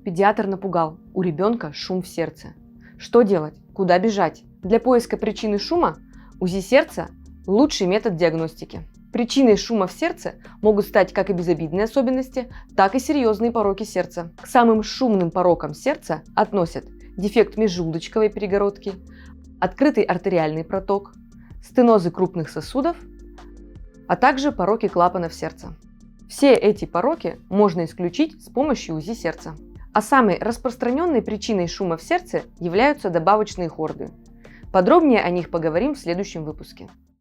Педиатр напугал. У ребенка шум в сердце. Что делать? Куда бежать? Для поиска причины шума УЗИ сердца – лучший метод диагностики. Причиной шума в сердце могут стать как и безобидные особенности, так и серьезные пороки сердца. К самым шумным порокам сердца относят дефект межжелудочковой перегородки, открытый артериальный проток, стенозы крупных сосудов, а также пороки клапанов сердца. Все эти пороки можно исключить с помощью УЗИ сердца. А самой распространенной причиной шума в сердце являются добавочные хорды. Подробнее о них поговорим в следующем выпуске.